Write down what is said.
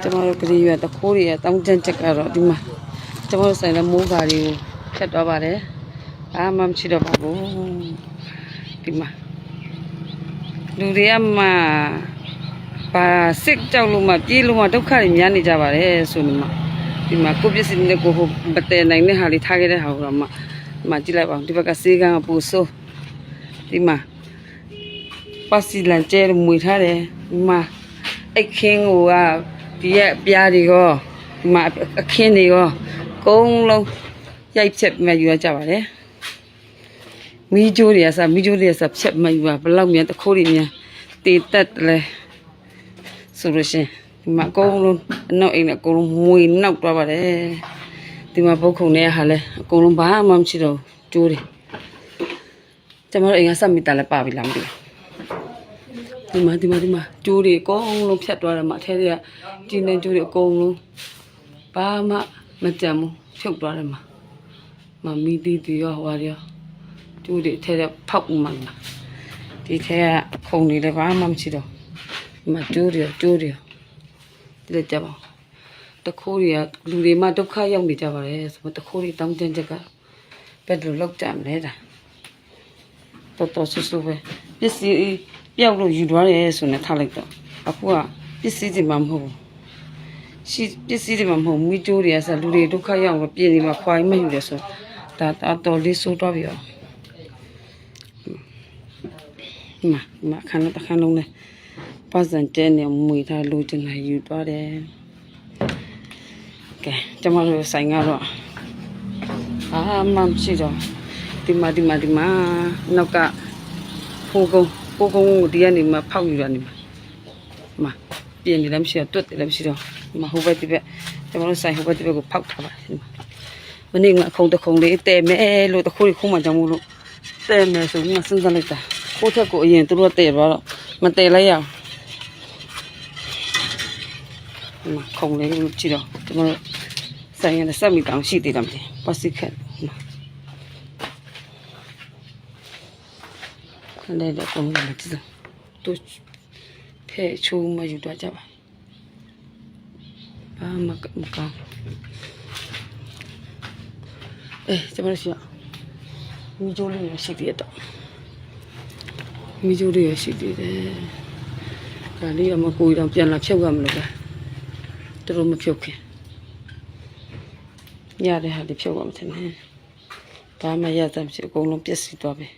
ကျွန်တော်တို့ကလေးရွက်တခိုးတွေတောင်းတန်းချက်ကတော့ဒီမှာကျွန်တော်တို့ဆိုင်တဲ့မိုးကာတွေကိုဖြတ်သွားပါတယ်ဘာမှမရှိတော့ပါဘူးဒီမှာလူတွေကမှဘာစစ်ကြောက်လို့မှပြေးလို့မှဒုက္ခတွေများနေကြပါတယ်ဆိုနေမှာဒီမှာကိုပစ္စည်းနဲ့ကိုဟိုမတည်နိုင်တဲ့ဟာလေးထားခဲ့တဲ့ဟာတော့မှကြည့်လိုက်ပါဦးဒီဘက်ကစေးကန်းကပူဆိုးဒီမှာပါစီလန်ကျဲမွေထားတယ်ဒီမှာအိတ်ခင်းကိုကဒီရဲ့ပြားတွေရောဒီမှာအခင်းတွေရောကုန်းလုံးရိုက်ဖြတ်မှယူရကြပါတယ်မီးကြိုးတွေကစဖြတ်မှယူပါဘလောက်မြန်တခိုးတွေမြန်တေတက်လဲဆိုလို့ရှင်ဒီမှာကုန်းလုံးအနောက်အိမ်နဲ့အကုန်လုံးမွေနောက်သွားပါတယ်ဒီမှာဘုတ်ခုံနဲ့ဟာလဲအကုန်လုံးဘာမှမရှိတော့ကျိုးတယ်ကျွန်တော်အိမ်ကစက်မီတာလည်းပါပြီလားမသိဘူးဒီမှာကျိုးတွေအကုန်လုံးဖြတ်သွားတယ်မှာအထဲတွေကတင်းနေကျိုးတွေအကုန်လုံးဘာမှမကြံဘူးဖြုတ်သွားတယ်မှာမီးတီရောဟွာရောကျိုးတွေအထဲကဖောက်မှန်မှာဒီထဲကခုံတွေလည်းဘာမှမရှိတော့ဒီမှာကျိုးတွေဒီလက်ကြပါတခိုးတွေကလူတွေမှဒုက္ခရောက်နေကြပါတယ်ဆိုတော့တခိုးတွေတောင်းတချက်ကဘယ်လိုလောက်ကြမလဲဒါတော်ဆူဆူပဲပစ္စည်းပျောက်လို့ယူသွားတယ်ဆိုနေထားလိုက်တော့အခုကပစ္စည်းတွေမှမဟုတ်ဘူးရှိပစ္စည်းတွေမှမဟုတ်မီးကြိုးတွေကဆိုလူတွေဒုက္ခရောက်လို့ပြည်နေမှာခွာမယူတယ်ဆိုဒါတော်လေးဆိုးတော့ပြီရောမှာခဏတခါလုံးနဲ့ပတ်စံတဲနေမွေထားလို့ကျင်လာယူသွားတယ်ကဲကျွန်တော်တို့ဆိုင်ကတော့အာမမရှိတော့ဒီမှာနောက်ကဖိုးကုန်းဒီကနေမှဖောက်ယူတာနေမှာပြင်နေလည်းမရှိတော့တွတ်တယ်လည်းမရှိတော့ဒီမှာဟိုဘက်ဒီဘက်ကျွန်တော်တို့ဆိုင်ဟိုဘက်ဒီဘက်ကိုဖောက်ထားပါတယ်မနေ့ကအခုံတခုံလေးတဲမယ်လို့တခိုးခုမှကြောင်မို့လို့တဲမယ်ဆိုမှစဉ်းစားလိုက်တာခိုးထက်ကိုအရင်သူတို့တဲသွားတော့မတဲလိုက်ရအောင်ခုံလေးကိုကြည့်တော့ကျွန်တော်ဆိုင်ရတဲ့စက်မီတောင်ရှိသေးတယ်မသိပတ်စစ်ခက်ခဏလေးတော့ကုန်တယ်ကြည့်တော့ဖဲချိုးမယူတော့ကြပါဘာမကောင်းကျွန်တော်ရှိမီဂျိုးလေးရရှိသေးတော့မီဂျိုးလေးရရှိသေးတယ်ဒါလေးကမကိုတော့ပြန်လာဖြုတ်ရမလို့ပဲသူတို့မဖြုတ်ခင်ရတဲ့ဟာလေးဖြုတ်ရမှာတယ်ဘာမှရတဲ့မရှိအကုန်လုံးပြည့်စည်သွားပြီ